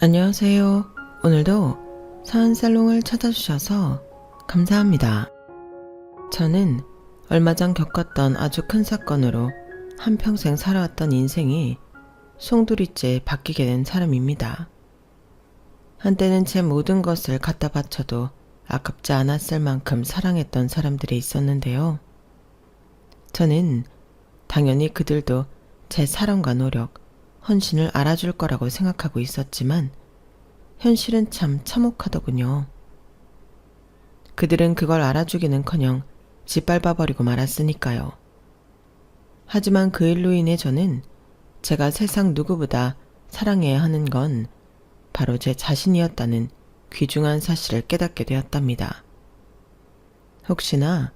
안녕하세요. 오늘도 사은살롱을 찾아주셔서 감사합니다. 저는 얼마 전 겪었던 아주 큰 사건으로 한평생 살아왔던 인생이 송두리째 바뀌게 된 사람입니다. 한때는 제 모든 것을 갖다 바쳐도 아깝지 않았을 만큼 사랑했던 사람들이 있었는데요. 저는 당연히 그들도 제 사랑과 노력, 헌신을 알아줄 거라고 생각하고 있었지만 현실은 참 참혹하더군요. 그들은 그걸 알아주기는커녕 짓밟아버리고 말았으니까요. 하지만 그 일로 인해 저는 제가 세상 누구보다 사랑해야 하는 건 바로 제 자신이었다는 귀중한 사실을 깨닫게 되었답니다. 혹시나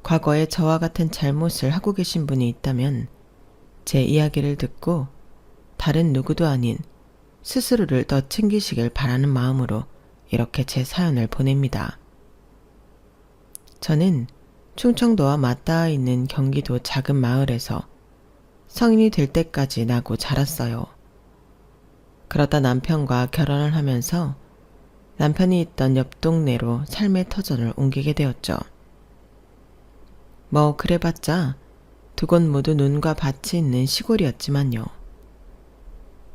과거에 저와 같은 잘못을 하고 계신 분이 있다면 제 이야기를 듣고 다른 누구도 아닌 스스로를 더 챙기시길 바라는 마음으로 이렇게 제 사연을 보냅니다. 저는 충청도와 맞닿아 있는 경기도 작은 마을에서 성인이 될 때까지 나고 자랐어요. 그러다 남편과 결혼을 하면서 남편이 있던 옆 동네로 삶의 터전을 옮기게 되었죠. 뭐 그래봤자 두 곳 모두 눈과 밭이 있는 시골이었지만요.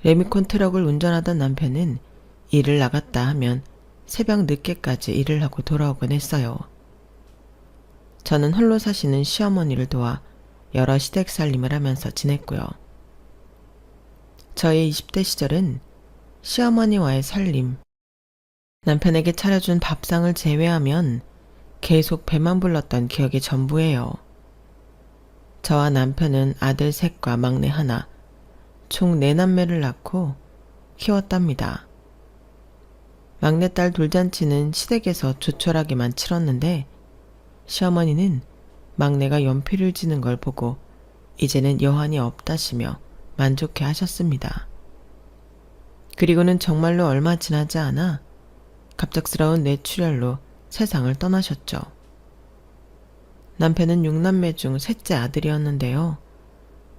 레미콘 트럭을 운전하던 남편은 일을 나갔다 하면 새벽 늦게까지 일을 하고 돌아오곤 했어요. 저는 홀로 사시는 시어머니를 도와 여러 시댁 살림을 하면서 지냈고요. 저의 20대 시절은 시어머니와의 살림, 남편에게 차려준 밥상을 제외하면 계속 배만 불렀던 기억이 전부예요. 저와 남편은 아들 셋과 막내 하나, 총 4남매를 낳고 키웠답니다. 막내딸 돌잔치는 시댁에서 조촐하게만 치렀는데 시어머니는 막내가 연필을 지는 걸 보고 이제는 여한이 없다시며 만족해 하셨습니다. 그리고는 정말로 얼마 지나지 않아 갑작스러운 뇌출혈로 세상을 떠나셨죠. 남편은 6남매 중 셋째 아들이었는데요.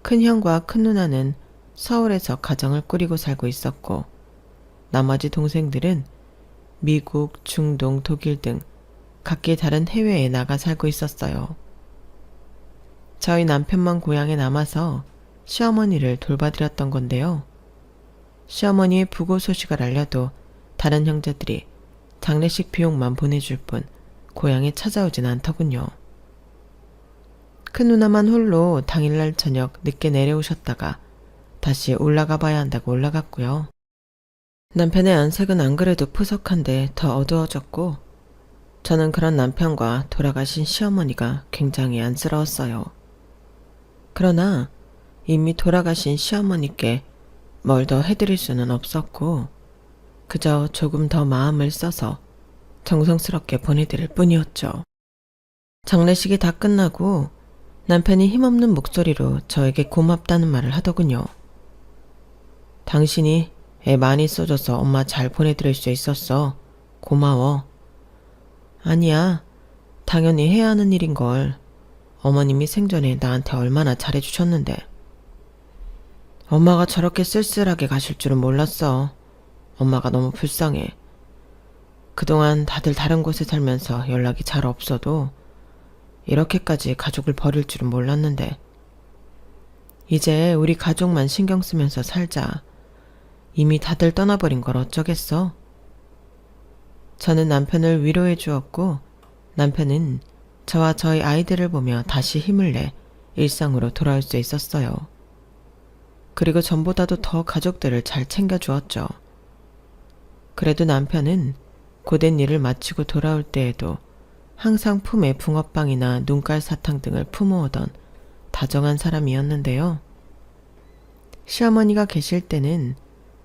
큰형과 큰누나는 서울에서 가정을 꾸리고 살고 있었고 나머지 동생들은 미국, 중동, 독일 등 각기 다른 해외에 나가 살고 있었어요. 저희 남편만 고향에 남아서 시어머니를 돌봐드렸던 건데요. 시어머니의 부고 소식을 알려도 다른 형제들이 장례식 비용만 보내줄 뿐 고향에 찾아오진 않더군요. 큰 누나만 홀로 당일날 저녁 늦게 내려오셨다가 다시 올라가 봐야 한다고 올라갔고요. 남편의 안색은 안 그래도 푸석한데 더 어두워졌고 저는 그런 남편과 돌아가신 시어머니가 굉장히 안쓰러웠어요. 그러나 이미 돌아가신 시어머니께 뭘 더 해드릴 수는 없었고 그저 조금 더 마음을 써서 정성스럽게 보내드릴 뿐이었죠. 장례식이 다 끝나고 남편이 힘없는 목소리로 저에게 고맙다는 말을 하더군요. 당신이 애 많이 써줘서 엄마 잘 보내드릴 수 있었어. 고마워. 아니야. 당연히 해야 하는 일인걸. 어머님이 생전에 나한테 얼마나 잘해주셨는데. 엄마가 저렇게 쓸쓸하게 가실 줄은 몰랐어. 엄마가 너무 불쌍해. 그동안 다들 다른 곳에 살면서 연락이 잘 없어도 이렇게까지 가족을 버릴 줄은 몰랐는데. 이제 우리 가족만 신경 쓰면서 살자. 이미 다들 떠나버린 걸 어쩌겠어? 저는 남편을 위로해 주었고 남편은 저와 저희 아이들을 보며 다시 힘을 내 일상으로 돌아올 수 있었어요. 그리고 전보다도 더 가족들을 잘 챙겨주었죠. 그래도 남편은 고된 일을 마치고 돌아올 때에도 항상 품에 붕어빵이나 눈깔 사탕 등을 품어오던 다정한 사람이었는데요. 시어머니가 계실 때는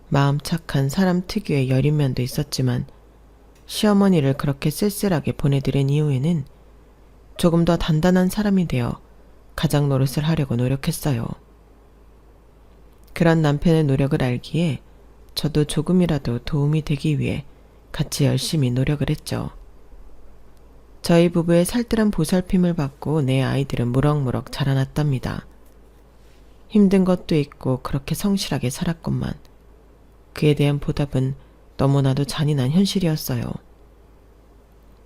마음 착한 사람 특유의 여린 면도 있었지만 시어머니를 그렇게 쓸쓸하게 보내드린 이후에는 조금 더 단단한 사람이 되어 가장 노릇을 하려고 노력했어요. 그런 남편의 노력을 알기에 저도 조금이라도 도움이 되기 위해 같이 열심히 노력을 했죠. 저희 부부의 살뜰한 보살핌을 받고 내 아이들은 무럭무럭 자라났답니다. 힘든 것도 있고 그렇게 성실하게 살았건만 그에 대한 보답은 너무나도 잔인한 현실이었어요.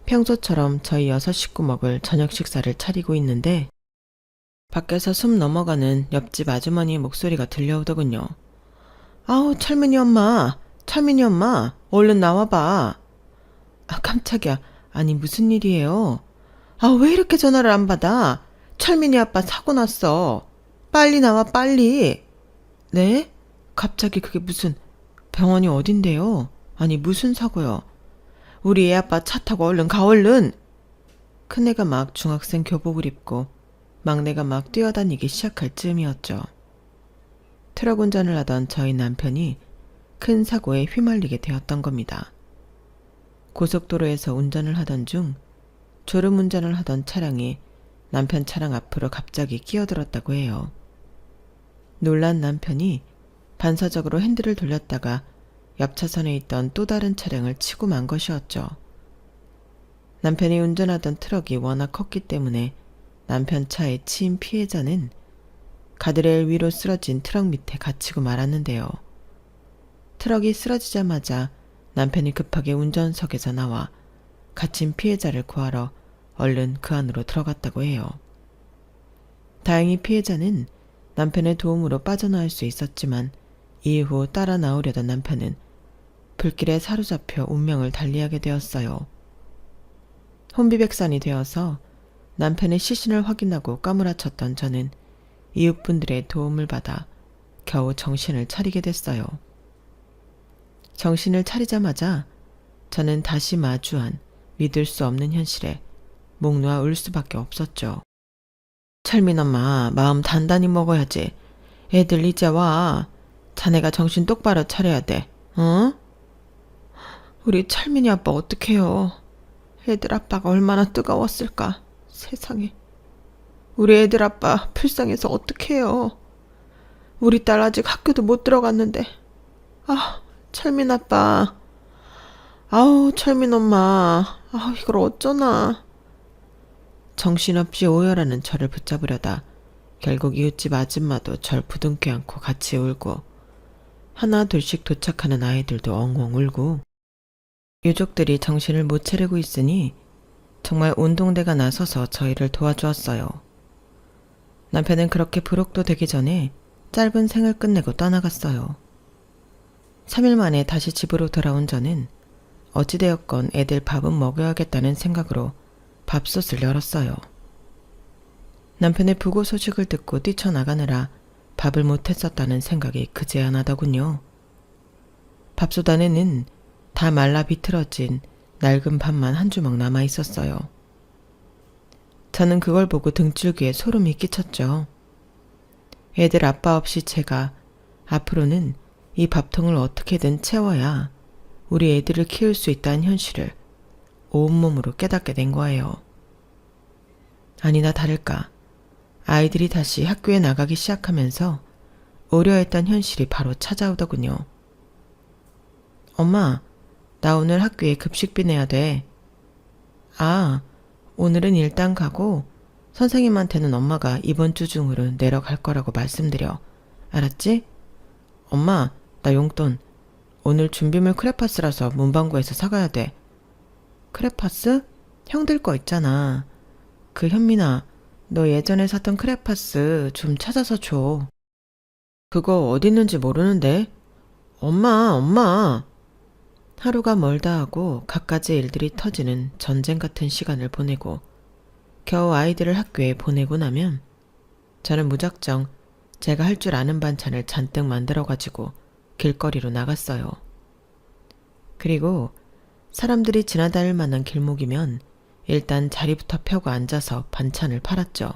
평소처럼 저희 6 식구 먹을 저녁 식사를 차리고 있는데 밖에서 숨 넘어가는 옆집 아주머니의 목소리가 들려오더군요. 아우, 철민이 엄마, 얼른 나와봐. 아, 깜짝이야. 아니, 무슨 일이에요? 아, 왜 이렇게 전화를 안 받아? 철민이 아빠 사고 났어. 빨리 나와, 빨리. 네? 갑자기 그게 무슨, 병원이 어딘데요? 아니, 무슨 사고요? 우리 애 아빠 차 타고 얼른 가, 얼른. 큰애가 막 중학생 교복을 입고 막내가 막 뛰어다니기 시작할 즈음이었죠. 트럭 운전을 하던 저희 남편이 큰 사고에 휘말리게 되었던 겁니다. 고속도로에서 운전을 하던 중 졸음 운전을 하던 차량이 남편 차량 앞으로 갑자기 끼어들었다고 해요. 놀란 남편이 반사적으로 핸들을 돌렸다가 옆 차선에 있던 또 다른 차량을 치고 만 것이었죠. 남편이 운전하던 트럭이 워낙 컸기 때문에 남편 차에 치인 피해자는 가드레일 위로 쓰러진 트럭 밑에 갇히고 말았는데요. 트럭이 쓰러지자마자 남편이 급하게 운전석에서 나와 갇힌 피해자를 구하러 얼른 그 안으로 들어갔다고 해요. 다행히 피해자는 남편의 도움으로 빠져나올 수 있었지만 이후 따라 나오려던 남편은 불길에 사로잡혀 운명을 달리하게 되었어요. 혼비백산이 되어서 남편의 시신을 확인하고 까무라쳤던 저는 이웃분들의 도움을 받아 겨우 정신을 차리게 됐어요. 정신을 차리자마자 저는 다시 마주한 믿을 수 없는 현실에 목 놓아 울 수밖에 없었죠. 철민 엄마, 마음 단단히 먹어야지. 애들 이제 와. 자네가 정신 똑바로 차려야 돼. 어? 우리 철민이 아빠 어떡해요. 애들 아빠가 얼마나 뜨거웠을까. 세상에. 우리 애들 아빠 불쌍해서 어떡해요. 우리 딸 아직 학교도 못 들어갔는데. 아, 철민 아빠. 아우, 철민 엄마. 아우, 이걸 어쩌나. 정신없이 오열하는 저를 붙잡으려다 결국 이웃집 아줌마도 절 부둥켜 안고 같이 울고 하나 둘씩 도착하는 아이들도 엉엉 울고 유족들이 정신을 못 차리고 있으니 정말 운동대가 나서서 저희를 도와주었어요. 남편은 그렇게 부록도 되기 전에 짧은 생을 끝내고 떠나갔어요. 3일 만에 다시 집으로 돌아온 저는 어찌되었건 애들 밥은 먹여야겠다는 생각으로 밥솥을 열었어요. 남편의 부고 소식을 듣고 뛰쳐나가느라 밥을 못했었다는 생각이 그제야 나더군요. 밥솥 안에는 다 말라 비틀어진 낡은 밥만 한 주먹 남아 있었어요. 저는 그걸 보고 등줄기에 소름이 끼쳤죠. 애들 아빠 없이 제가 앞으로는 이 밥통을 어떻게든 채워야 우리 애들을 키울 수 있다는 현실을 온몸으로 깨닫게 된 거예요. 아니나 다를까 아이들이 다시 학교에 나가기 시작하면서 우려했던 현실이 바로 찾아오더군요. 엄마, 나 오늘 학교에 급식비 내야 돼. 아, 오늘은 일단 가고 선생님한테는 엄마가 이번 주 중으로 내려갈 거라고 말씀드려. 알았지? 엄마, 나 용돈 오늘 준비물 크레파스라서 문방구에서 사가야 돼. 크레파스? 형들 거 있잖아. 그 현민아, 너 예전에 샀던 크레파스 좀 찾아서 줘. 그거 어디 있는지 모르는데. 엄마. 하루가 멀다 하고 갖가지 일들이 터지는 전쟁 같은 시간을 보내고 겨우 아이들을 학교에 보내고 나면 저는 무작정 제가 할 줄 아는 반찬을 잔뜩 만들어가지고 길거리로 나갔어요. 그리고 사람들이 지나다닐 만한 길목이면 일단 자리부터 펴고 앉아서 반찬을 팔았죠.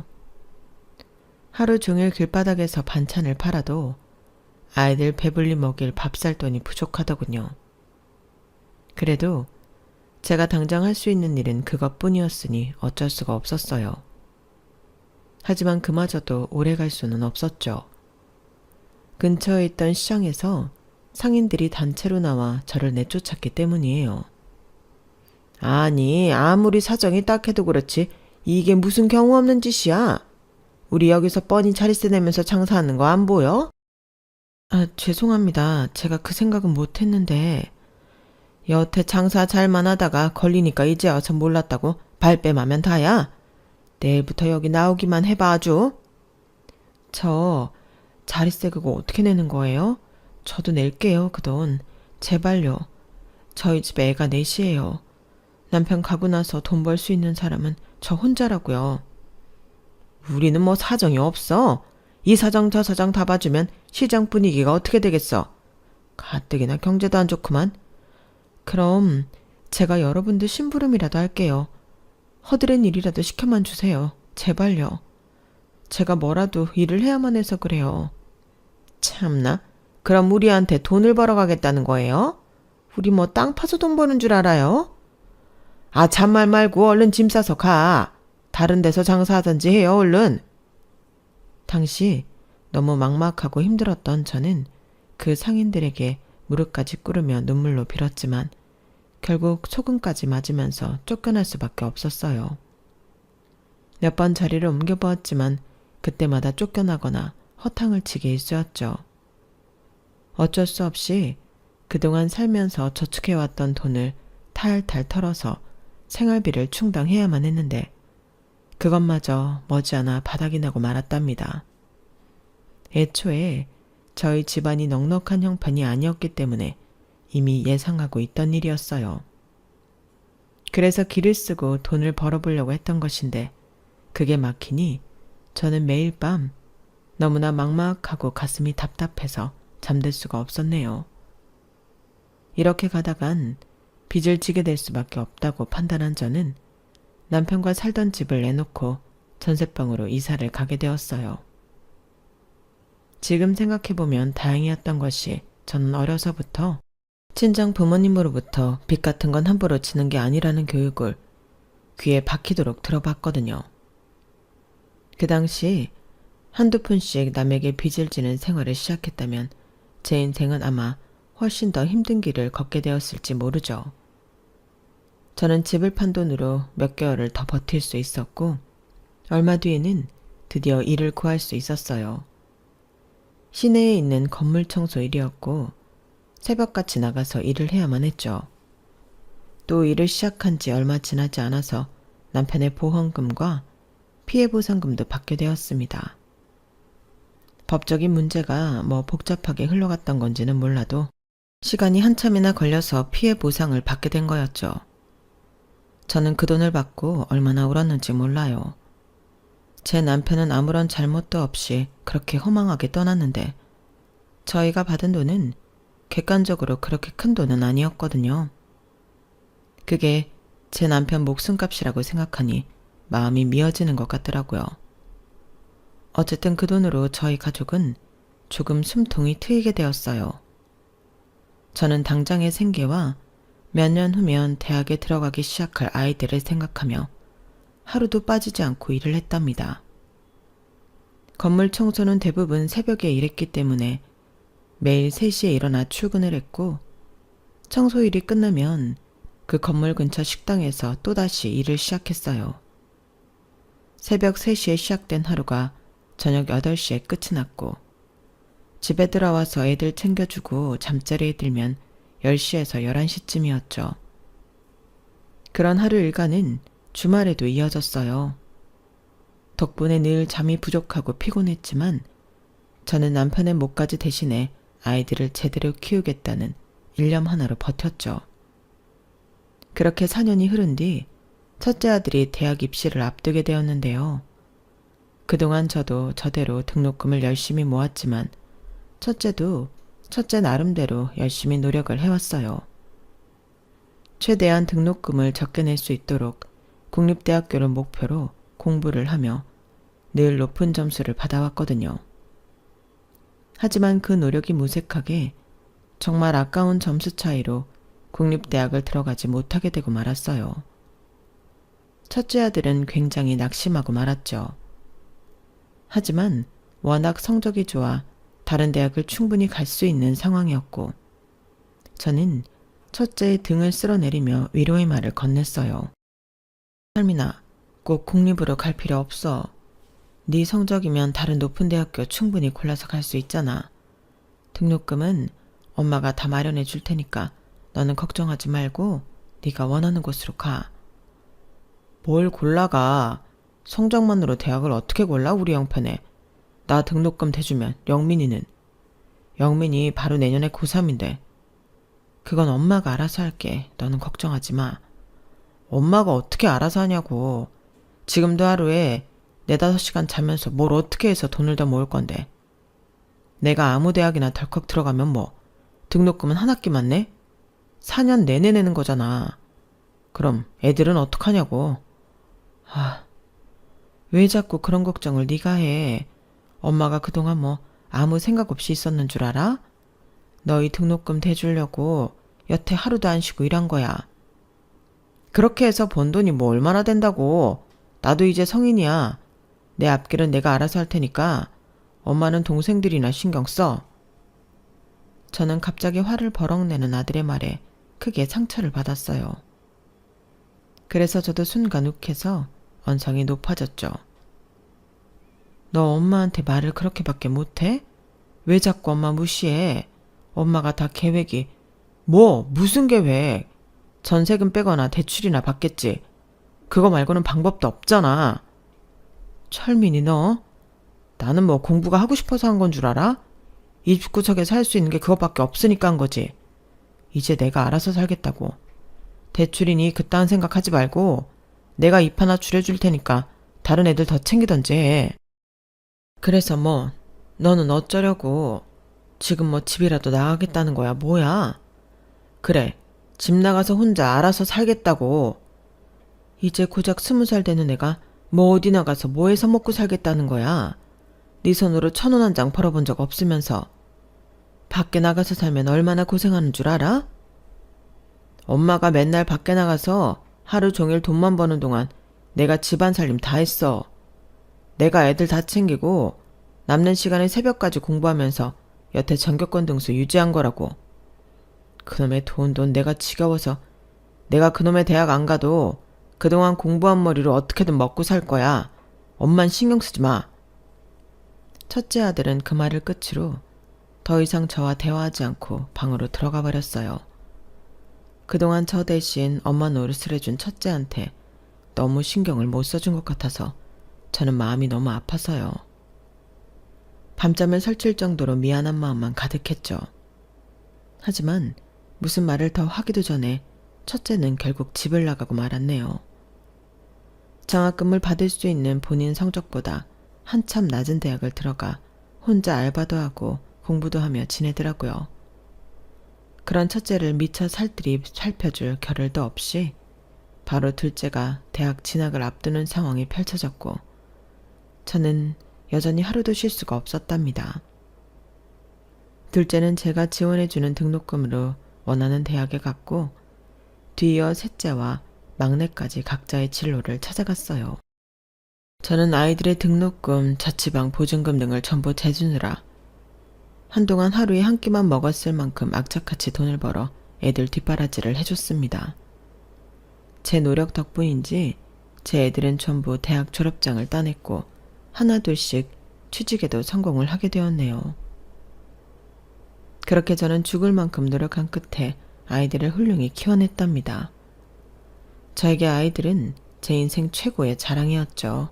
하루 종일 길바닥에서 반찬을 팔아도 아이들 배불리 먹일 밥 살 돈이 부족하더군요. 그래도 제가 당장 할 수 있는 일은 그것뿐이었으니 어쩔 수가 없었어요. 하지만 그마저도 오래 갈 수는 없었죠. 근처에 있던 시장에서 상인들이 단체로 나와 저를 내쫓았기 때문이에요. 아니, 아무리 사정이 딱해도 그렇지 이게 무슨 경우 없는 짓이야. 우리 여기서 뻔히 자릿세 내면서 장사하는 거 안 보여? 죄송합니다. 제가 그 생각은 못했는데. 여태 장사 잘만 하다가 걸리니까 이제 와서 몰랐다고 발뺌하면 다야. 내일부터 여기 나오기만 해봐 아주. 저 자릿세 그거 어떻게 내는 거예요? 저도 낼게요 그 돈. 제발요. 저희 집에 애가 넷이에요. 남편 가고 나서 돈 벌 수 있는 사람은 저 혼자라고요. 우리는 뭐 사정이 없어. 이 사정 저 사정 다 봐주면 시장 분위기가 어떻게 되겠어. 가뜩이나 경제도 안 좋구만. 그럼 제가 여러분들 심부름이라도 할게요. 허드렛 일이라도 시켜만 주세요. 제발요. 제가 뭐라도 일을 해야만 해서 그래요. 참나. 그럼 우리한테 돈을 벌어가겠다는 거예요? 우리 뭐 땅 파서 돈 버는 줄 알아요? 잔말 말고 얼른 짐 싸서 가. 다른 데서 장사하든지 해요 얼른. 당시 너무 막막하고 힘들었던 저는 그 상인들에게 무릎까지 꿇으며 눈물로 빌었지만 결국 소금까지 맞으면서 쫓겨날 수밖에 없었어요. 몇 번 자리를 옮겨보았지만 그때마다 쫓겨나거나 허탕을 치게 일쑤였죠. 어쩔 수 없이 그동안 살면서 저축해왔던 돈을 탈탈 털어서 생활비를 충당해야만 했는데 그것마저 머지않아 바닥이 나고 말았답니다. 애초에 저희 집안이 넉넉한 형편이 아니었기 때문에 이미 예상하고 있던 일이었어요. 그래서 길을 쓰고 돈을 벌어보려고 했던 것인데 그게 막히니 저는 매일 밤 너무나 막막하고 가슴이 답답해서 잠들 수가 없었네요. 이렇게 가다간 빚을 지게 될 수밖에 없다고 판단한 저는 남편과 살던 집을 내놓고 전세방으로 이사를 가게 되었어요. 지금 생각해보면 다행이었던 것이 저는 어려서부터 친정 부모님으로부터 빚 같은 건 함부로 지는 게 아니라는 교육을 귀에 박히도록 들어봤거든요. 그 당시 한두 푼씩 남에게 빚을 지는 생활을 시작했다면 제 인생은 아마 훨씬 더 힘든 길을 걷게 되었을지 모르죠. 저는 집을 판 돈으로 몇 개월을 더 버틸 수 있었고 얼마 뒤에는 드디어 일을 구할 수 있었어요. 시내에 있는 건물 청소 일이었고 새벽같이 나가서 일을 해야만 했죠. 또 일을 시작한 지 얼마 지나지 않아서 남편의 보험금과 피해보상금도 받게 되었습니다. 법적인 문제가 뭐 복잡하게 흘러갔던 건지는 몰라도 시간이 한참이나 걸려서 피해보상을 받게 된 거였죠. 저는 그 돈을 받고 얼마나 울었는지 몰라요. 제 남편은 아무런 잘못도 없이 그렇게 허망하게 떠났는데 저희가 받은 돈은 객관적으로 그렇게 큰 돈은 아니었거든요. 그게 제 남편 목숨값이라고 생각하니 마음이 미어지는 것 같더라고요. 어쨌든 그 돈으로 저희 가족은 조금 숨통이 트이게 되었어요. 저는 당장의 생계와 몇 년 후면 대학에 들어가기 시작할 아이들을 생각하며 하루도 빠지지 않고 일을 했답니다. 건물 청소는 대부분 새벽에 일했기 때문에 매일 3시에 일어나 출근을 했고 청소일이 끝나면 그 건물 근처 식당에서 또다시 일을 시작했어요. 새벽 3시에 시작된 하루가 저녁 8시에 끝이 났고 집에 들어와서 애들 챙겨주고 잠자리에 들면 10시에서 11시쯤이었죠. 그런 하루 일과는 주말에도 이어졌어요. 덕분에 늘 잠이 부족하고 피곤했지만 저는 남편의 목까지 대신해 아이들을 제대로 키우겠다는 일념 하나로 버텼죠. 그렇게 4년이 흐른 뒤 첫째 아들이 대학 입시를 앞두게 되었는데요. 그동안 저도 저대로 등록금을 열심히 모았지만 첫째도 첫째 나름대로 열심히 노력을 해왔어요. 최대한 등록금을 적게 낼 수 있도록 국립대학교를 목표로 공부를 하며 늘 높은 점수를 받아왔거든요. 하지만 그 노력이 무색하게 정말 아까운 점수 차이로 국립대학을 들어가지 못하게 되고 말았어요. 첫째 아들은 굉장히 낙심하고 말았죠. 하지만 워낙 성적이 좋아 다른 대학을 충분히 갈 수 있는 상황이었고 저는 첫째의 등을 쓸어내리며 위로의 말을 건넸어요. 삶이나 꼭 국립으로 갈 필요 없어. 네 성적이면 다른 높은 대학교 충분히 골라서 갈 수 있잖아. 등록금은 엄마가 다 마련해 줄 테니까 너는 걱정하지 말고 네가 원하는 곳으로 가. 뭘 골라가? 성적만으로 대학을 어떻게 골라 우리 형편에. 나 등록금 대주면 영민이는? 영민이 바로 내년에 고3인데. 그건 엄마가 알아서 할게. 너는 걱정하지 마. 엄마가 어떻게 알아서 하냐고. 지금도 하루에 4~5시간 자면서 뭘 어떻게 해서 돈을 더 모을 건데. 내가 아무 대학이나 덜컥 들어가면 뭐 등록금은 한 학기만 내? 4년 내내 내는 거잖아. 그럼 애들은 어떡하냐고. 왜 자꾸 그런 걱정을 네가 해. 엄마가 그동안 뭐 아무 생각 없이 있었는 줄 알아? 너희 등록금 대주려고 여태 하루도 안 쉬고 일한 거야. 그렇게 해서 번 돈이 뭐 얼마나 된다고. 나도 이제 성인이야. 내 앞길은 내가 알아서 할 테니까 엄마는 동생들이나 신경 써. 저는 갑자기 화를 버럭 내는 아들의 말에 크게 상처를 받았어요. 그래서 저도 순간 욱해서 언성이 높아졌죠. 너 엄마한테 말을 그렇게밖에 못해? 왜 자꾸 엄마 무시해? 엄마가 다 계획이. 무슨 계획? 전세금 빼거나 대출이나 받겠지. 그거 말고는 방법도 없잖아. 철민이 너? 나는 뭐 공부가 하고 싶어서 한 건 줄 알아? 이 집구석에 살 수 있는 게 그것밖에 없으니까 한 거지. 이제 내가 알아서 살겠다고. 대출이니 그딴 생각하지 말고 내가 입 하나 줄여줄 테니까 다른 애들 더 챙기던지 해. 그래서 뭐 너는 어쩌려고. 지금 뭐 집이라도 나가겠다는 거야 뭐야. 그래, 집 나가서 혼자 알아서 살겠다고. 이제 고작 20살 되는 애가 뭐 어디 나가서 뭐 해서 먹고 살겠다는 거야. 네 손으로 1,000원 한 장 벌어본 적 없으면서. 밖에 나가서 살면 얼마나 고생하는 줄 알아? 엄마가 맨날 밖에 나가서 하루 종일 돈만 버는 동안 내가 집안 살림 다 했어. 내가 애들 다 챙기고 남는 시간에 새벽까지 공부하면서 여태 전교권 등수 유지한 거라고. 그놈의 돈 내가 지겨워서 내가 그놈의 대학 안 가도 그동안 공부한 머리로 어떻게든 먹고 살 거야. 엄만 신경 쓰지 마. 첫째 아들은 그 말을 끝으로 더 이상 저와 대화하지 않고 방으로 들어가 버렸어요. 그동안 저 대신 엄마 노릇을 해준 첫째한테 너무 신경을 못 써준 것 같아서 저는 마음이 너무 아파서요. 밤잠을 설칠 정도로 미안한 마음만 가득했죠. 하지만 무슨 말을 더 하기도 전에 첫째는 결국 집을 나가고 말았네요. 장학금을 받을 수 있는 본인 성적보다 한참 낮은 대학을 들어가 혼자 알바도 하고 공부도 하며 지내더라고요. 그런 첫째를 미처 살뜰히 살펴줄 겨를도 없이 바로 둘째가 대학 진학을 앞두는 상황이 펼쳐졌고 저는 여전히 하루도 쉴 수가 없었답니다. 둘째는 제가 지원해주는 등록금으로 원하는 대학에 갔고 뒤이어 셋째와 막내까지 각자의 진로를 찾아갔어요. 저는 아이들의 등록금, 자취방, 보증금 등을 전부 대주느라 한동안 하루에 한 끼만 먹었을 만큼 악착같이 돈을 벌어 애들 뒷바라지를 해줬습니다. 제 노력 덕분인지 제 애들은 전부 대학 졸업장을 따냈고 하나둘씩 취직에도 성공을 하게 되었네요. 그렇게 저는 죽을 만큼 노력한 끝에 아이들을 훌륭히 키워냈답니다. 저에게 아이들은 제 인생 최고의 자랑이었죠.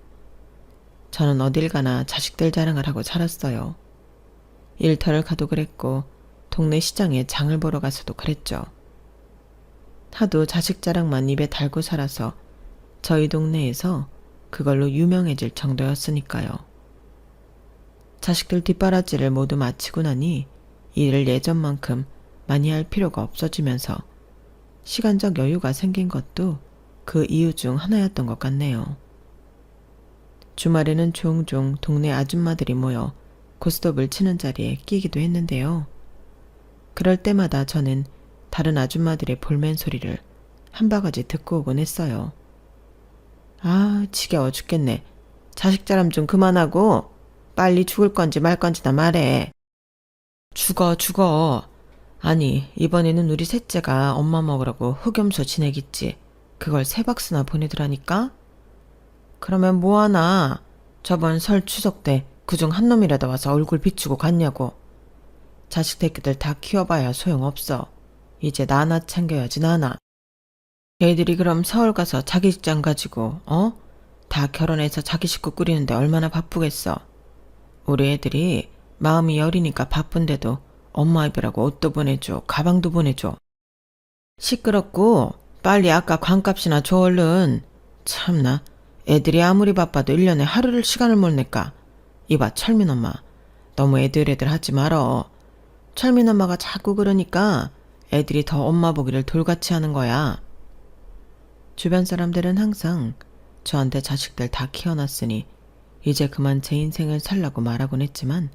저는 어딜 가나 자식들 자랑을 하고 살았어요. 일터를 가도 그랬고 동네 시장에 장을 보러 가서도 그랬죠. 하도 자식 자랑만 입에 달고 살아서 저희 동네에서 그걸로 유명해질 정도였으니까요. 자식들 뒷바라지를 모두 마치고 나니 일을 예전만큼 많이 할 필요가 없어지면서 시간적 여유가 생긴 것도 그 이유 중 하나였던 것 같네요. 주말에는 종종 동네 아줌마들이 모여 고스톱을 치는 자리에 끼기도 했는데요. 그럴 때마다 저는 다른 아줌마들의 볼멘 소리를 한 바가지 듣고 오곤 했어요. 아, 지겨워 죽겠네. 자식 자랑 좀 그만하고 빨리 죽을 건지 말 건지나 말해. 죽어. 아니, 이번에는 우리 셋째가 엄마 먹으라고 흑염소 지내겠지. 그걸 3박스나 보내더라니까? 그러면 뭐하나? 저번 설 추석 때 그중 한 놈이라도 와서 얼굴 비추고 갔냐고. 자식 새끼들 다 키워봐야 소용없어. 이제 나나 챙겨야지 나나. 애들이 그럼 서울 가서 자기 직장 가지고 다 결혼해서 자기 식구 꾸리는데 얼마나 바쁘겠어. 우리 애들이 마음이 여리니까 바쁜데도 엄마 입이라고 옷도 보내줘, 가방도 보내줘. 시끄럽고 빨리 아까 관값이나 줘 얼른. 참나, 애들이 아무리 바빠도 1년에 하루를 시간을 못 낼까. 이봐 철민 엄마, 너무 애들 하지 말어. 철민 엄마가 자꾸 그러니까 애들이 더 엄마 보기를 돌같이 하는 거야. 주변 사람들은 항상 저한테 자식들 다 키워놨으니 이제 그만 제 인생을 살라고 말하곤 했지만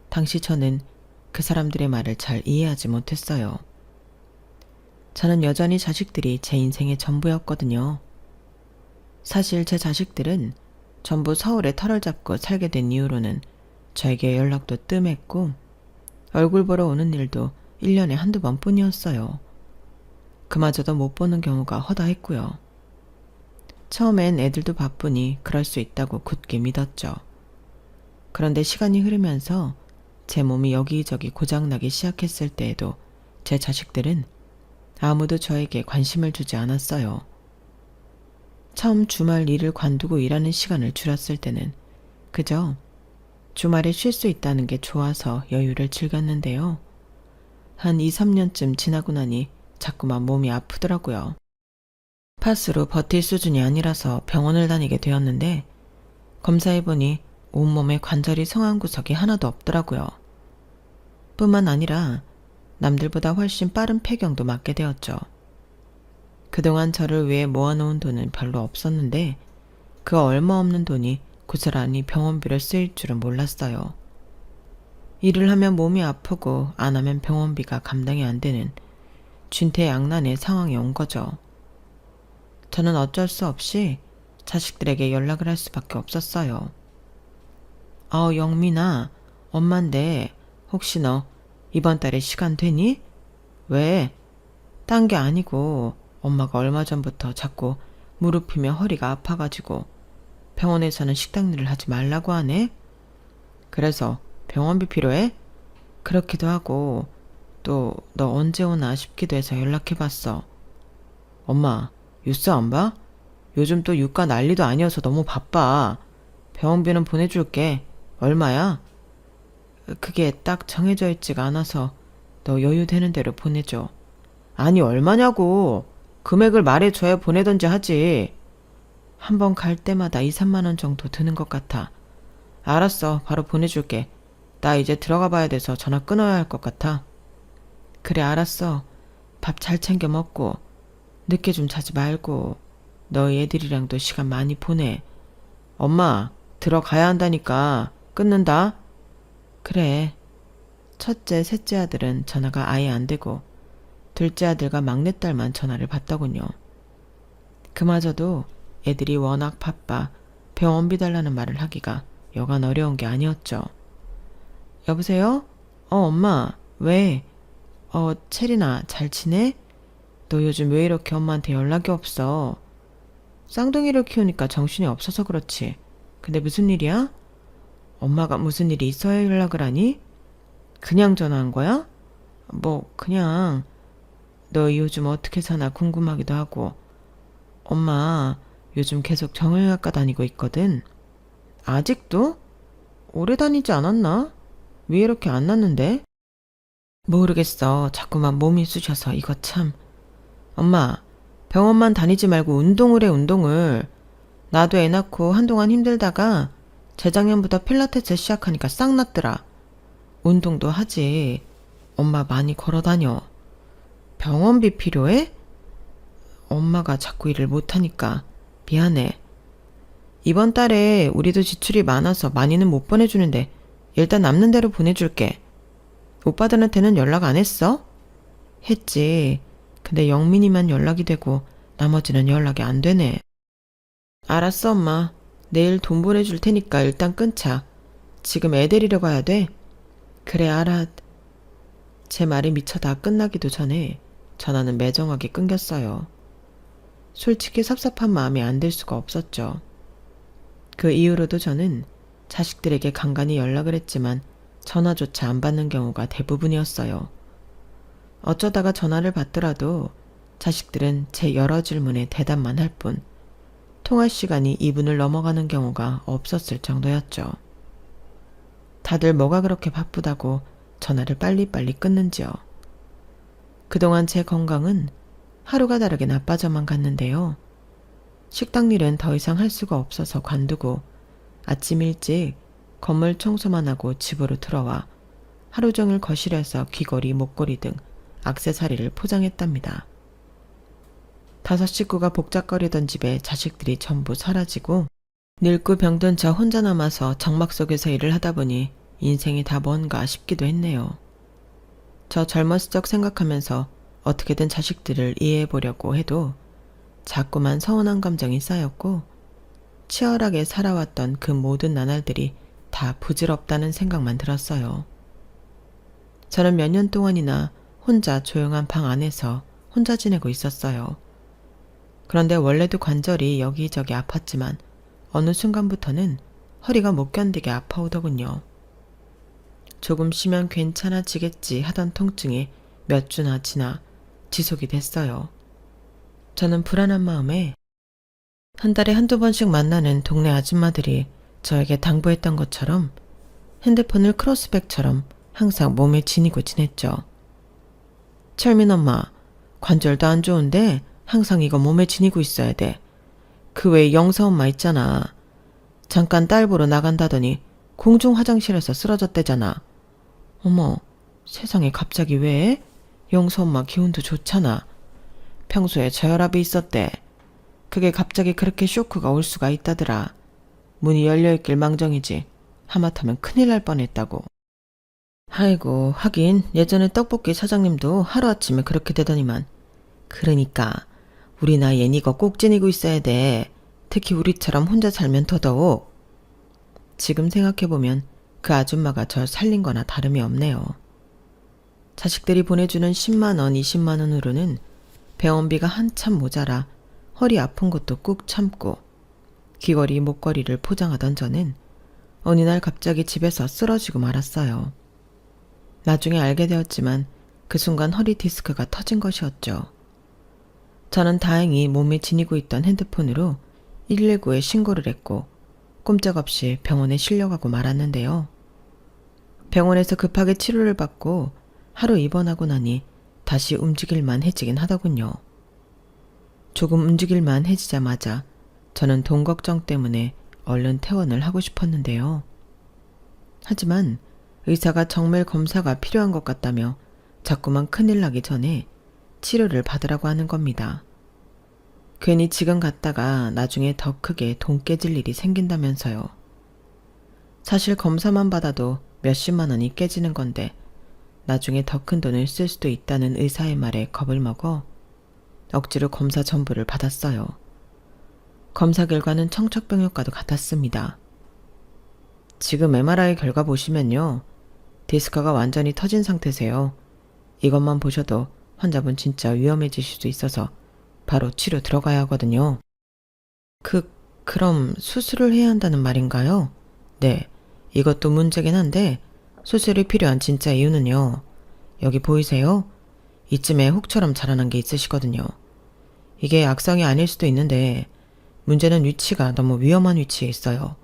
당시 저는 그 사람들의 말을 잘 이해하지 못했어요. 저는 여전히 자식들이 제 인생의 전부였거든요. 사실 제 자식들은 전부 서울에 터를 잡고 살게 된 이후로는 저에게 연락도 뜸했고 얼굴 보러 오는 일도 1년에 한두 번뿐이었어요. 그마저도 못 보는 경우가 허다했고요. 처음엔 애들도 바쁘니 그럴 수 있다고 굳게 믿었죠. 그런데 시간이 흐르면서 제 몸이 여기저기 고장나기 시작했을 때에도 제 자식들은 아무도 저에게 관심을 주지 않았어요. 처음 주말 일을 관두고 일하는 시간을 줄였을 때는 그저 주말에 쉴 수 있다는 게 좋아서 여유를 즐겼는데요. 한 2, 3년쯤 지나고 나니 자꾸만 몸이 아프더라고요. 파스로 버틸 수준이 아니라서 병원을 다니게 되었는데 검사해보니 온몸에 관절이 성한 구석이 하나도 없더라고요. 뿐만 아니라 남들보다 훨씬 빠른 폐경도 맞게 되었죠. 그동안 저를 위해 모아놓은 돈은 별로 없었는데 그 얼마 없는 돈이 고스란히 병원비를 쓰일 줄은 몰랐어요. 일을 하면 몸이 아프고 안 하면 병원비가 감당이 안 되는 쥔퇴양난의 상황이 온 거죠. 저는 어쩔 수 없이 자식들에게 연락을 할 수밖에 없었어요. 영민아, 엄만데 혹시 너 이번 달에 시간 되니? 왜? 딴 게 아니고 엄마가 얼마 전부터 자꾸 무릎이며 허리가 아파가지고 병원에서는 식당 일을 하지 말라고 하네? 그래서 병원비 필요해? 그렇기도 하고 또 너 언제 오나 싶기도 해서 연락해봤어. 엄마, 뉴스 안 봐? 요즘 또 유가 난리도 아니어서 너무 바빠. 병원비는 보내줄게. 얼마야? 그게 딱 정해져 있지가 않아서 너 여유 되는 대로 보내줘. 아니 얼마냐고. 금액을 말해줘야 보내던지 하지. 한번 갈 때마다 2, 3만 원 정도 드는 것 같아. 알았어, 바로 보내줄게. 나 이제 들어가 봐야 돼서 전화 끊어야 할 것 같아. 그래 알았어. 밥 잘 챙겨 먹고 늦게 좀 자지 말고 너희 애들이랑도 시간 많이 보내. 엄마 들어가야 한다니까. 끊는다. 그래. 첫째, 셋째 아들은 전화가 아예 안 되고 둘째 아들과 막내딸만 전화를 받더군요. 그마저도 애들이 워낙 바빠 병원비 달라는 말을 하기가 여간 어려운 게 아니었죠. 여보세요? 엄마. 왜? 체리나 잘 지내? 너 요즘 왜 이렇게 엄마한테 연락이 없어? 쌍둥이를 키우니까 정신이 없어서 그렇지. 근데 무슨 일이야? 엄마가 무슨 일이 있어야 연락을 하니? 그냥 전화한 거야? 그냥 너 요즘 어떻게 사나 궁금하기도 하고. 엄마 요즘 계속 정형외과 다니고 있거든. 아직도? 오래 다니지 않았나? 왜 이렇게 안 났는데? 모르겠어. 자꾸만 몸이 쑤셔서 이거 참. 엄마, 병원만 다니지 말고 운동을 해, 운동을. 나도 애 낳고 한동안 힘들다가 재작년부터 필라테스 시작하니까 싹 났더라. 운동도 하지. 엄마 많이 걸어 다녀. 병원비 필요해? 엄마가 자꾸 일을 못하니까 미안해. 이번 달에 우리도 지출이 많아서 많이는 못 보내주는데 일단 남는 대로 보내줄게. 오빠들한테는 연락 안 했어? 했지. 근데 영민이만 연락이 되고 나머지는 연락이 안 되네. 알았어 엄마. 내일 돈 보내줄 테니까 일단 끊자. 지금 애 데리러 가야 돼. 그래 알아. 제 말이 미처 다 끝나기도 전에 전화는 매정하게 끊겼어요. 솔직히 섭섭한 마음이 안 들 수가 없었죠. 그 이후로도 저는 자식들에게 간간히 연락을 했지만 전화조차 안 받는 경우가 대부분이었어요. 어쩌다가 전화를 받더라도 자식들은 제 여러 질문에 대답만 할 뿐 통화 시간이 2분을 넘어가는 경우가 없었을 정도였죠. 다들 뭐가 그렇게 바쁘다고 전화를 빨리빨리 끊는지요. 그동안 제 건강은 하루가 다르게 나빠져만 갔는데요. 식당 일은 더 이상 할 수가 없어서 관두고 아침 일찍 건물 청소만 하고 집으로 들어와 하루 종일 거실에서 귀걸이, 목걸이 등 액세서리를 포장했답니다. 5 식구가 복작거리던 집에 자식들이 전부 사라지고 늙고 병든 저 혼자 남아서 적막 속에서 일을 하다 보니 인생이 다 뭔가 싶기도 했네요. 저 젊었을 적 생각하면서 어떻게든 자식들을 이해해보려고 해도 자꾸만 서운한 감정이 쌓였고 치열하게 살아왔던 그 모든 나날들이 다 부질없다는 생각만 들었어요. 저는 몇 년 동안이나 혼자 조용한 방 안에서 혼자 지내고 있었어요. 그런데 원래도 관절이 여기저기 아팠지만 어느 순간부터는 허리가 못 견디게 아파오더군요. 조금 쉬면 괜찮아지겠지 하던 통증이 몇 주나 지나 지속이 됐어요. 저는 불안한 마음에 한 달에 한두 번씩 만나는 동네 아줌마들이 저에게 당부했던 것처럼 핸드폰을 크로스백처럼 항상 몸에 지니고 지냈죠. 철민 엄마, 관절도 안 좋은데 항상 이거 몸에 지니고 있어야 돼. 그 외에 영사 엄마 있잖아. 잠깐 딸 보러 나간다더니 공중 화장실에서 쓰러졌대잖아. 어머, 세상에 갑자기 왜? 영사 엄마 기운도 좋잖아. 평소에 저혈압이 있었대. 그게 갑자기 그렇게 쇼크가 올 수가 있다더라. 문이 열려있길 망정이지. 하마터면 큰일 날 뻔했다고. 아이고, 하긴 예전에 떡볶이 사장님도 하루아침에 그렇게 되더니만. 그러니까 우리 나이엔 이거 꼭 지니고 있어야 돼. 특히 우리처럼 혼자 살면 더더욱. 지금 생각해보면 그 아줌마가 절 살린 거나 다름이 없네요. 자식들이 보내주는 10만 원, 20만 원으로는 병원비가 한참 모자라 허리 아픈 것도 꾹 참고 귀걸이, 목걸이를 포장하던 저는 어느 날 갑자기 집에서 쓰러지고 말았어요. 나중에 알게 되었지만 그 순간 허리 디스크가 터진 것이었죠. 저는 다행히 몸에 지니고 있던 핸드폰으로 119에 신고를 했고 꼼짝없이 병원에 실려가고 말았는데요. 병원에서 급하게 치료를 받고 하루 입원하고 나니 다시 움직일만 해지긴 하더군요. 조금 움직일만 해지자마자 저는 돈 걱정 때문에 얼른 퇴원을 하고 싶었는데요. 하지만 의사가 정밀 검사가 필요한 것 같다며 자꾸만 큰일 나기 전에 치료를 받으라고 하는 겁니다. 괜히 지금 갔다가 나중에 더 크게 돈 깨질 일이 생긴다면서요. 사실 검사만 받아도 몇십만 원이 깨지는 건데 나중에 더 큰 돈을 쓸 수도 있다는 의사의 말에 겁을 먹어 억지로 검사 전부를 받았어요. 검사 결과는 청척병력과도 같았습니다. 지금 MRI 결과 보시면요. 디스크가 완전히 터진 상태세요. 이것만 보셔도 환자분 진짜 위험해지실 수 있어서 바로 치료 들어가야 하거든요. 그럼 수술을 해야 한다는 말인가요? 네, 이것도 문제긴 한데 수술이 필요한 진짜 이유는요. 여기 보이세요? 이쯤에 혹처럼 자라난 게 있으시거든요. 이게 악성이 아닐 수도 있는데 문제는 위치가 너무 위험한 위치에 있어요.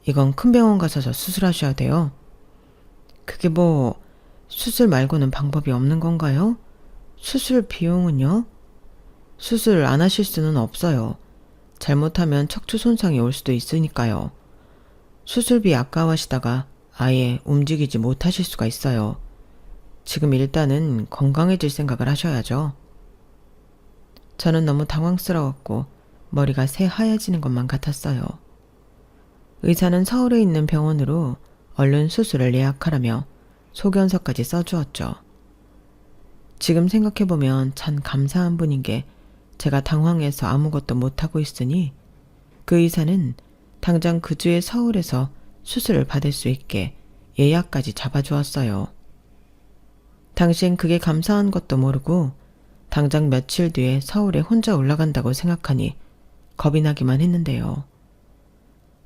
이건 큰 병원 가셔서 수술하셔야 돼요. 그게 수술 말고는 방법이 없는 건가요? 수술 비용은요? 수술 안 하실 수는 없어요. 잘못하면 척추 손상이 올 수도 있으니까요. 수술비 아까워하시다가 아예 움직이지 못하실 수가 있어요. 지금 일단은 건강해질 생각을 하셔야죠. 저는 너무 당황스러웠고 머리가 새하얘지는 것만 같았어요. 의사는 서울에 있는 병원으로 얼른 수술을 예약하라며 소견서까지 써주었죠. 지금 생각해보면 참 감사한 분인 게 제가 당황해서 아무것도 못하고 있으니 그 의사는 당장 그 주에 서울에서 수술을 받을 수 있게 예약까지 잡아주었어요. 당시엔 그게 감사한 것도 모르고 당장 며칠 뒤에 서울에 혼자 올라간다고 생각하니 겁이 나기만 했는데요.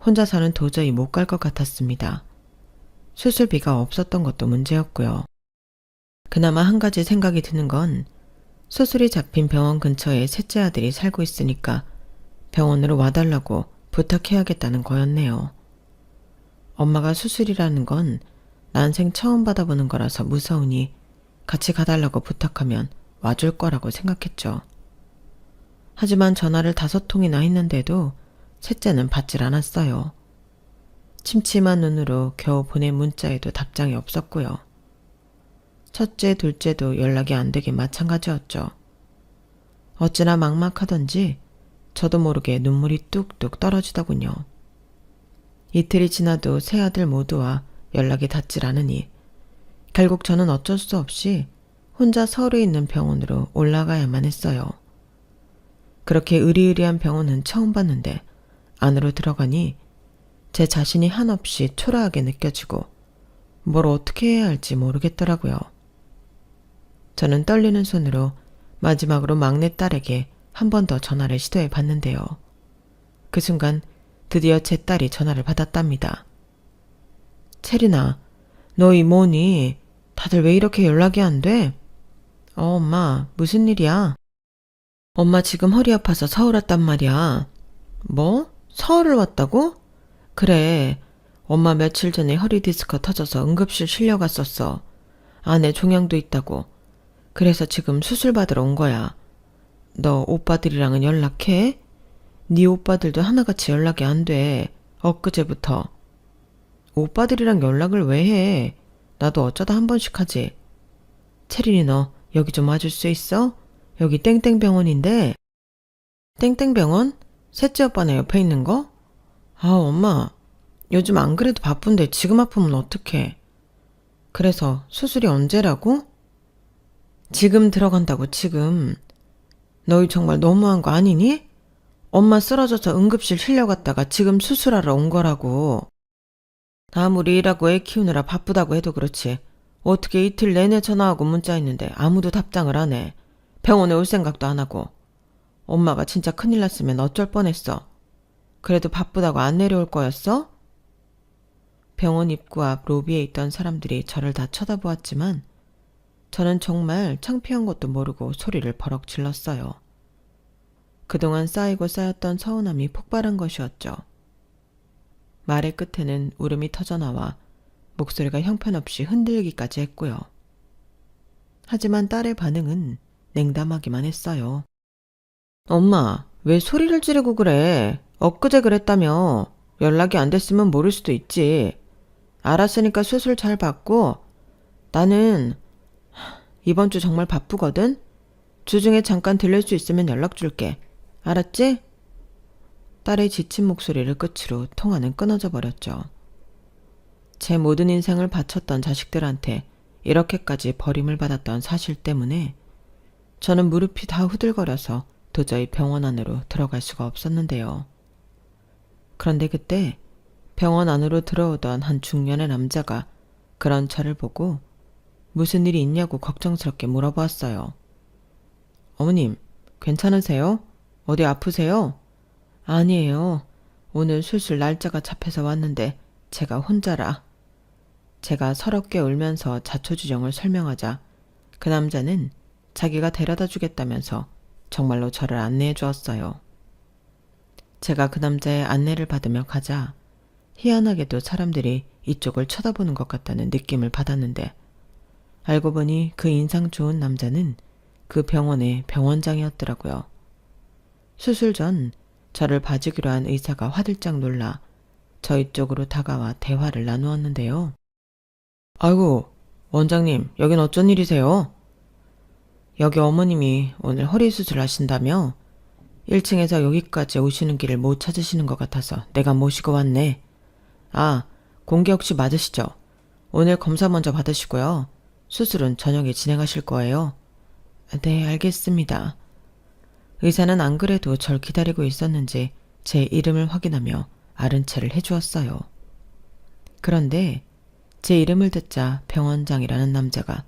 혼자서는 도저히 못 갈 것 같았습니다. 수술비가 없었던 것도 문제였고요. 그나마 한 가지 생각이 드는 건 수술이 잡힌 병원 근처에 셋째 아들이 살고 있으니까 병원으로 와달라고 부탁해야겠다는 거였네요. 엄마가 수술이라는 건 난생 처음 받아보는 거라서 무서우니 같이 가달라고 부탁하면 와줄 거라고 생각했죠. 하지만 전화를 5통이나 했는데도 셋째는 받질 않았어요. 침침한 눈으로 겨우 보낸 문자에도 답장이 없었고요. 첫째, 둘째도 연락이 안 되긴 마찬가지였죠. 어찌나 막막하던지 저도 모르게 눈물이 뚝뚝 떨어지더군요. 이틀이 지나도 세 아들 모두와 연락이 닿질 않으니 결국 저는 어쩔 수 없이 혼자 서울에 있는 병원으로 올라가야만 했어요. 그렇게 으리으리한 병원은 처음 봤는데 안으로 들어가니 제 자신이 한없이 초라하게 느껴지고 뭘 어떻게 해야 할지 모르겠더라고요. 저는 떨리는 손으로 마지막으로 막내딸에게 한 번 더 전화를 시도해 봤는데요. 그 순간 드디어 제 딸이 전화를 받았답니다. 체리나, 너희 뭐니? 다들 왜 이렇게 연락이 안 돼? 엄마, 무슨 일이야? 엄마 지금 허리 아파서 서울 왔단 말이야. 뭐? 서울을 왔다고? 그래, 엄마 며칠 전에 허리 디스크 터져서 응급실 실려갔었어. 안에 종양도 있다고. 그래서 지금 수술 받으러 온 거야. 너 오빠들이랑은 연락해? 네 오빠들도 하나같이 연락이 안 돼. 엊그제부터. 오빠들이랑 연락을 왜 해? 나도 어쩌다 한 번씩 하지. 체린이 너 여기 좀 와줄 수 있어? 여기 땡땡병원인데. 땡땡병원? 셋째 오빠네 옆에 있는 거? 아, 엄마. 요즘 안 그래도 바쁜데 지금 아프면 어떡해. 그래서 수술이 언제라고? 지금 들어간다고 지금. 너희 정말 너무한 거 아니니? 엄마 쓰러져서 응급실 실려갔다가 지금 수술하러 온 거라고. 아무리 일하고 애 키우느라 바쁘다고 해도 그렇지. 어떻게 이틀 내내 전화하고 문자했는데 아무도 답장을 안 해. 병원에 올 생각도 안 하고. 엄마가 진짜 큰일 났으면 어쩔 뻔했어. 그래도 바쁘다고 안 내려올 거였어? 병원 입구 앞 로비에 있던 사람들이 저를 다 쳐다보았지만 저는 정말 창피한 것도 모르고 소리를 버럭 질렀어요. 그동안 쌓이고 쌓였던 서운함이 폭발한 것이었죠. 말의 끝에는 울음이 터져나와 목소리가 형편없이 흔들리기까지 했고요. 하지만 딸의 반응은 냉담하기만 했어요. 엄마, 왜 소리를 지르고 그래? 엊그제 그랬다며. 연락이 안 됐으면 모를 수도 있지. 알았으니까 수술 잘 받고. 나는 이번 주 정말 바쁘거든? 주중에 잠깐 들릴 수 있으면 연락 줄게. 알았지? 딸의 지친 목소리를 끝으로 통화는 끊어져 버렸죠. 제 모든 인생을 바쳤던 자식들한테 이렇게까지 버림을 받았던 사실 때문에 저는 무릎이 다 후들거려서 도저히 병원 안으로 들어갈 수가 없었는데요. 그런데 그때 병원 안으로 들어오던 한 중년의 남자가 그런 저를 보고 무슨 일이 있냐고 걱정스럽게 물어보았어요. 어머님, 괜찮으세요? 어디 아프세요? 아니에요. 오늘 수술 날짜가 잡혀서 왔는데 제가 혼자라. 제가 서럽게 울면서 자초지종을 설명하자 그 남자는 자기가 데려다 주겠다면서 정말로 저를 안내해 주었어요. 제가 그 남자의 안내를 받으며 가자 희한하게도 사람들이 이쪽을 쳐다보는 것 같다는 느낌을 받았는데 알고 보니 그 인상 좋은 남자는 그 병원의 병원장이었더라고요. 수술 전 저를 봐주기로 한 의사가 화들짝 놀라 저희 쪽으로 다가와 대화를 나누었는데요. 아이고, 원장님, 여긴 어쩐 일이세요? 여기 어머님이 오늘 허리 수술하신다며 1층에서 여기까지 오시는 길을 못 찾으시는 것 같아서 내가 모시고 왔네. 아, 공기 혹시 맞으시죠? 오늘 검사 먼저 받으시고요. 수술은 저녁에 진행하실 거예요. 네, 알겠습니다. 의사는 안 그래도 절 기다리고 있었는지 제 이름을 확인하며 아른 체를 해주었어요. 그런데 제 이름을 듣자 병원장이라는 남자가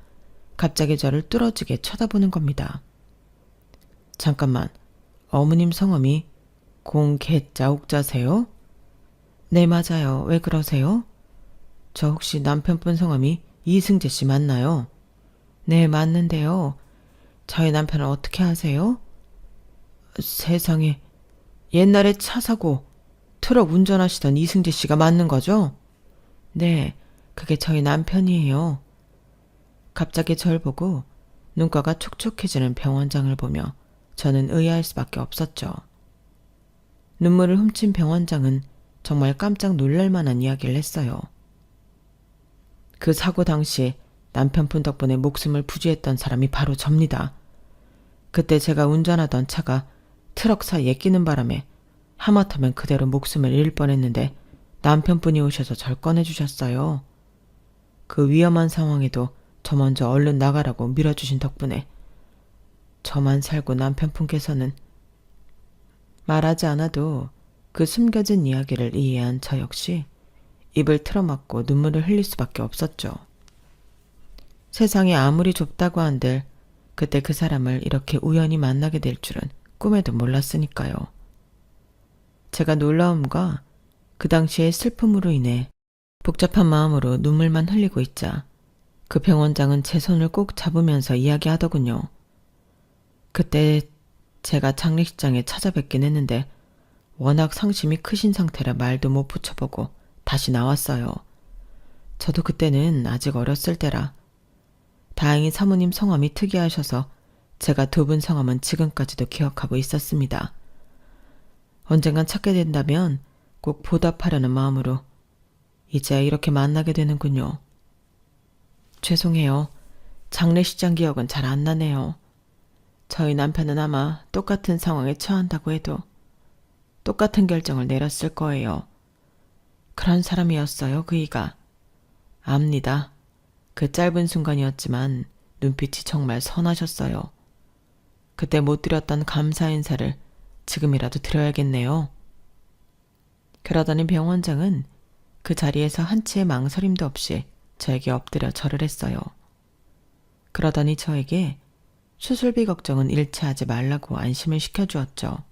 갑자기 저를 뚫어지게 쳐다보는 겁니다. 잠깐만, 어머님 성함이 공개자옥자세요? 네, 맞아요. 왜 그러세요? 저 혹시 남편분 성함이 이승재 씨 맞나요? 네, 맞는데요. 저희 남편을 어떻게 아세요? 세상에, 옛날에 차 사고 트럭 운전하시던 이승재 씨가 맞는 거죠? 네, 그게 저희 남편이에요. 갑자기 절 보고 눈가가 촉촉해지는 병원장을 보며 저는 의아할 수밖에 없었죠. 눈물을 훔친 병원장은 정말 깜짝 놀랄 만한 이야기를 했어요. 그 사고 당시 남편분 덕분에 목숨을 부지했던 사람이 바로 접니다. 그때 제가 운전하던 차가 트럭 사이에 끼는 바람에 하마터면 그대로 목숨을 잃을 뻔했는데 남편분이 오셔서 절 꺼내주셨어요. 그 위험한 상황에도 저 먼저 얼른 나가라고 밀어주신 덕분에 저만 살고 남편분께서는 말하지 않아도 그 숨겨진 이야기를 이해한 저 역시 입을 틀어막고 눈물을 흘릴 수밖에 없었죠. 세상이 아무리 좁다고 한들 그때 그 사람을 이렇게 우연히 만나게 될 줄은 꿈에도 몰랐으니까요. 제가 놀라움과 그 당시의 슬픔으로 인해 복잡한 마음으로 눈물만 흘리고 있자 그 병원장은 제 손을 꼭 잡으면서 이야기하더군요. 그때 제가 장례식장에 찾아뵙긴 했는데 워낙 상심이 크신 상태라 말도 못 붙여보고 다시 나왔어요. 저도 그때는 아직 어렸을 때라 다행히 사모님 성함이 특이하셔서 제가 두 분 성함은 지금까지도 기억하고 있었습니다. 언젠간 찾게 된다면 꼭 보답하려는 마음으로 이제 이렇게 만나게 되는군요. 죄송해요. 장례식장 기억은 잘 안 나네요. 저희 남편은 아마 똑같은 상황에 처한다고 해도 똑같은 결정을 내렸을 거예요. 그런 사람이었어요, 그이가. 압니다. 그 짧은 순간이었지만 눈빛이 정말 선하셨어요. 그때 못 드렸던 감사 인사를 지금이라도 드려야겠네요. 그러더니 병원장은 그 자리에서 한치의 망설임도 없이 저에게 엎드려 절을 했어요. 그러더니 저에게 수술비 걱정은 일체 하지 말라고 안심을 시켜주었죠.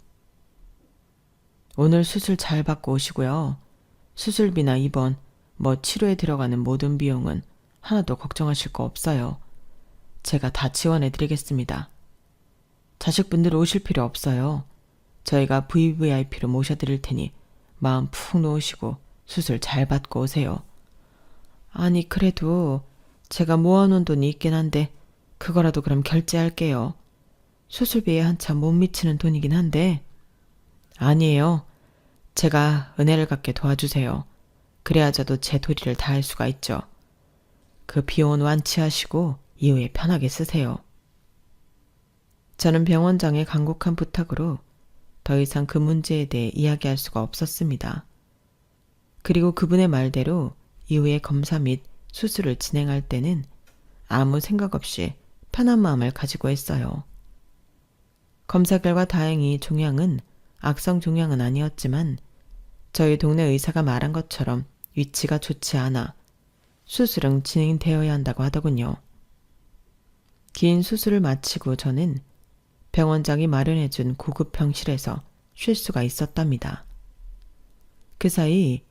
오늘 수술 잘 받고 오시고요. 수술비나 입원, 치료에 들어가는 모든 비용은 하나도 걱정하실 거 없어요. 제가 다 지원해드리겠습니다. 자식분들 오실 필요 없어요. 저희가 VVIP로 모셔드릴 테니 마음 푹 놓으시고 수술 잘 받고 오세요. 아니 그래도 제가 모아놓은 돈이 있긴 한데 그거라도 그럼 결제할게요. 수술비에 한참 못 미치는 돈이긴 한데. 아니에요. 제가 은혜를 갚게 도와주세요. 그래야 저도 제 도리를 다할 수가 있죠. 그 비용은 완치하시고 이후에 편하게 쓰세요. 저는 병원장의 간곡한 부탁으로 더 이상 그 문제에 대해 이야기할 수가 없었습니다. 그리고 그분의 말대로 이후에 검사 및 수술을 진행할 때는 아무 생각 없이 편한 마음을 가지고 했어요. 검사 결과 다행히 종양은 악성 종양은 아니었지만 저희 동네 의사가 말한 것처럼 위치가 좋지 않아 수술은 진행되어야 한다고 하더군요. 긴 수술을 마치고 저는 병원장이 마련해준 고급 병실에서 쉴 수가 있었답니다. 그 사이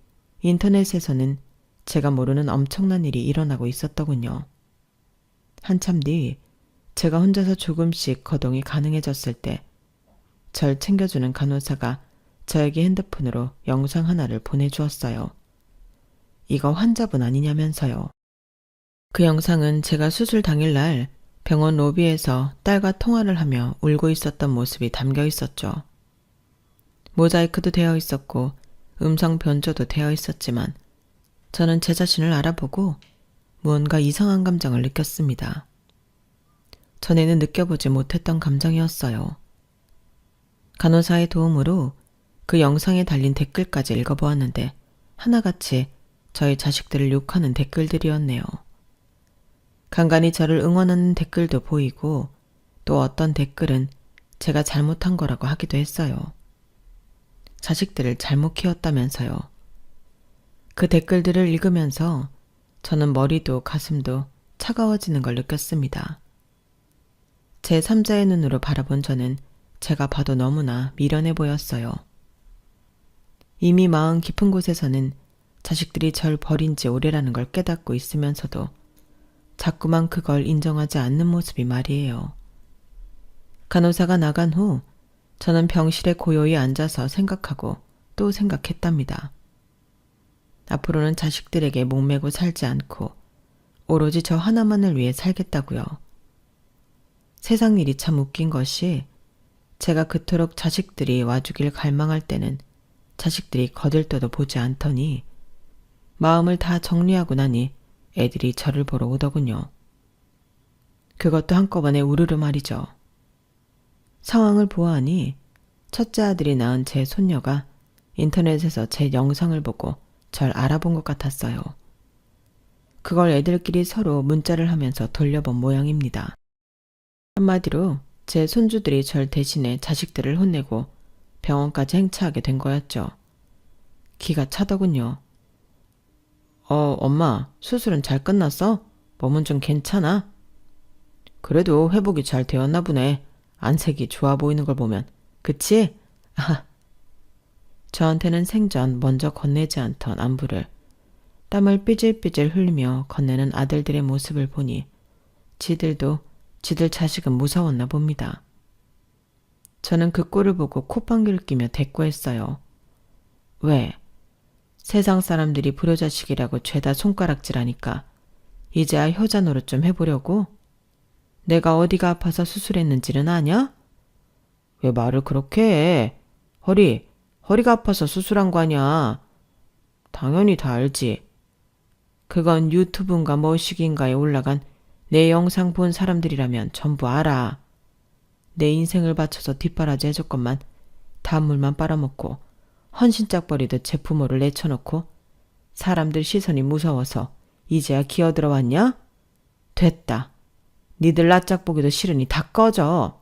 인터넷에서는 제가 모르는 엄청난 일이 일어나고 있었더군요. 한참 뒤 제가 혼자서 조금씩 거동이 가능해졌을 때 절 챙겨주는 간호사가 저에게 핸드폰으로 영상 하나를 보내주었어요. 이거 환자분 아니냐면서요. 그 영상은 제가 수술 당일날 병원 로비에서 딸과 통화를 하며 울고 있었던 모습이 담겨 있었죠. 모자이크도 되어 있었고 음성 변조도 되어 있었지만 저는 제 자신을 알아보고 무언가 이상한 감정을 느꼈습니다. 전에는 느껴보지 못했던 감정이었어요. 간호사의 도움으로 그 영상에 달린 댓글까지 읽어보았는데 하나같이 저희 자식들을 욕하는 댓글들이었네요. 간간히 저를 응원하는 댓글도 보이고 또 어떤 댓글은 제가 잘못한 거라고 하기도 했어요. 자식들을 잘못 키웠다면서요. 그 댓글들을 읽으면서 저는 머리도 가슴도 차가워지는 걸 느꼈습니다. 제 3자의 눈으로 바라본 저는 제가 봐도 너무나 미련해 보였어요. 이미 마음 깊은 곳에서는 자식들이 절 버린 지 오래라는 걸 깨닫고 있으면서도 자꾸만 그걸 인정하지 않는 모습이 말이에요. 간호사가 나간 후 저는 병실에 고요히 앉아서 생각하고 또 생각했답니다. 앞으로는 자식들에게 목매고 살지 않고 오로지 저 하나만을 위해 살겠다고요. 세상 일이 참 웃긴 것이 제가 그토록 자식들이 와주길 갈망할 때는 자식들이 거들떠도 보지 않더니 마음을 다 정리하고 나니 애들이 저를 보러 오더군요. 그것도 한꺼번에 우르르 말이죠. 상황을 보아하니 첫째 아들이 낳은 제 손녀가 인터넷에서 제 영상을 보고 절 알아본 것 같았어요. 그걸 애들끼리 서로 문자를 하면서 돌려본 모양입니다. 한마디로 제 손주들이 절 대신에 자식들을 혼내고 병원까지 행차하게 된 거였죠. 기가 차더군요. 엄마, 수술은 잘 끝났어? 몸은 좀 괜찮아? 그래도 회복이 잘 되었나 보네. 안색이 좋아 보이는 걸 보면. 그치? 아. 저한테는 생전 먼저 건네지 않던 안부를 땀을 삐질삐질 흘리며 건네는 아들들의 모습을 보니 지들도 지들 자식은 무서웠나 봅니다. 저는 그 꼴을 보고 콧방귀를 끼며 대꾸했어요. 왜? 세상 사람들이 불효자식이라고 죄다 손가락질하니까 이제야 효자 노릇 좀 해보려고? 내가 어디가 아파서 수술했는지는 아냐? 왜 말을 그렇게 해? 허리가 아파서 수술한 거 아냐? 당연히 다 알지. 그건 유튜브인가 뭐시기인가에 올라간 내 영상 본 사람들이라면 전부 알아. 내 인생을 바쳐서 뒷바라지 해줬건만 단물만 빨아먹고 헌신짝 버리듯 제 부모를 내쳐놓고 사람들 시선이 무서워서 이제야 기어들어왔냐? 됐다. 니들 낯짝 보기도 싫으니 다 꺼져.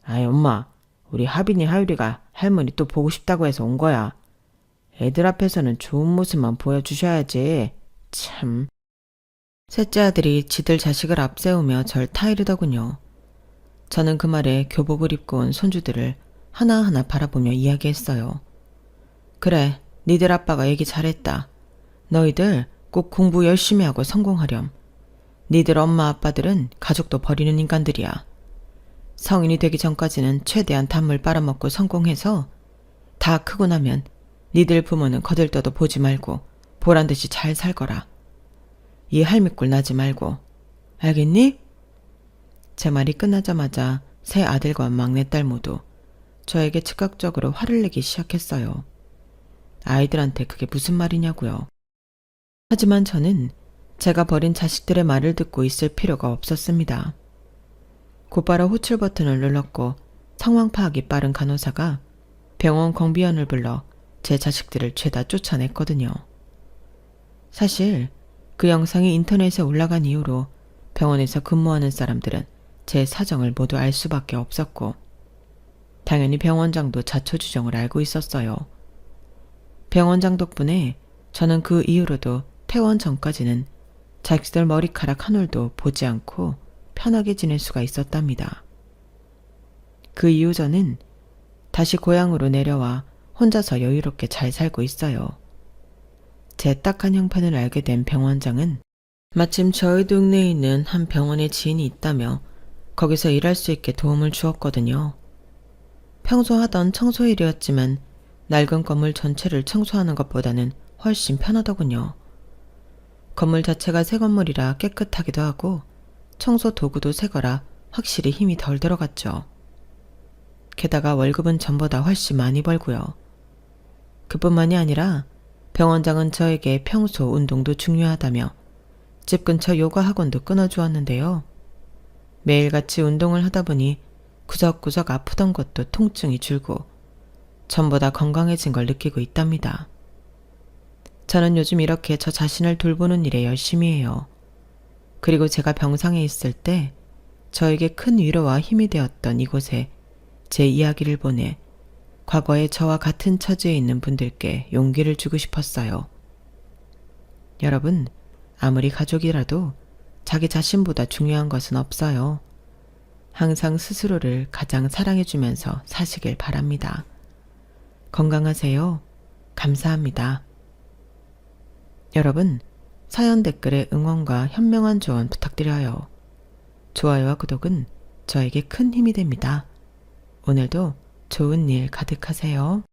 아이 엄마, 우리 하빈이 하율이가 할머니 또 보고 싶다고 해서 온 거야. 애들 앞에서는 좋은 모습만 보여주셔야지. 참. 셋째 아들이 지들 자식을 앞세우며 절 타이르더군요. 저는 그 말에 교복을 입고 온 손주들을 하나하나 바라보며 이야기했어요. 그래, 니들 아빠가 얘기 잘했다. 너희들 꼭 공부 열심히 하고 성공하렴. 니들 엄마 아빠들은 가족도 버리는 인간들이야. 성인이 되기 전까지는 최대한 단물 빨아먹고 성공해서 다 크고 나면 니들 부모는 거들떠도 보지 말고 보란듯이 잘 살거라. 이 할미꼴 나지 말고. 알겠니? 제 말이 끝나자마자 새 아들과 막내딸 모두 저에게 즉각적으로 화를 내기 시작했어요. 아이들한테 그게 무슨 말이냐고요. 하지만 저는 제가 버린 자식들의 말을 듣고 있을 필요가 없었습니다. 곧바로 호출 버튼을 눌렀고 상황 파악이 빠른 간호사가 병원 경비원을 불러 제 자식들을 죄다 쫓아냈거든요. 사실 그 영상이 인터넷에 올라간 이후로 병원에서 근무하는 사람들은 제 사정을 모두 알 수밖에 없었고 당연히 병원장도 자초지종을 알고 있었어요. 병원장 덕분에 저는 그 이후로도 퇴원 전까지는 자식들 머리카락 한 올도 보지 않고 편하게 지낼 수가 있었답니다. 그 이후 저는 다시 고향으로 내려와 혼자서 여유롭게 잘 살고 있어요. 제 딱한 형편을 알게 된 병원장은 마침 저희 동네에 있는 한 병원에 지인이 있다며 거기서 일할 수 있게 도움을 주었거든요. 평소 하던 청소일이었지만 낡은 건물 전체를 청소하는 것보다는 훨씬 편하더군요. 건물 자체가 새 건물이라 깨끗하기도 하고 청소 도구도 새 거라 확실히 힘이 덜 들어갔죠. 게다가 월급은 전보다 훨씬 많이 벌고요. 그뿐만이 아니라 병원장은 저에게 평소 운동도 중요하다며 집 근처 요가 학원도 끊어주었는데요. 매일같이 운동을 하다 보니 구석구석 아프던 것도 통증이 줄고 전보다 건강해진 걸 느끼고 있답니다. 저는 요즘 이렇게 저 자신을 돌보는 일에 열심히 해요. 그리고 제가 병상에 있을 때 저에게 큰 위로와 힘이 되었던 이곳에 제 이야기를 보내 과거에 저와 같은 처지에 있는 분들께 용기를 주고 싶었어요. 여러분, 아무리 가족이라도 자기 자신보다 중요한 것은 없어요. 항상 스스로를 가장 사랑해주면서 사시길 바랍니다. 건강하세요. 감사합니다. 여러분, 사연 댓글에 응원과 현명한 조언 부탁드려요. 좋아요와 구독은 저에게 큰 힘이 됩니다. 오늘도 좋은 일 가득하세요.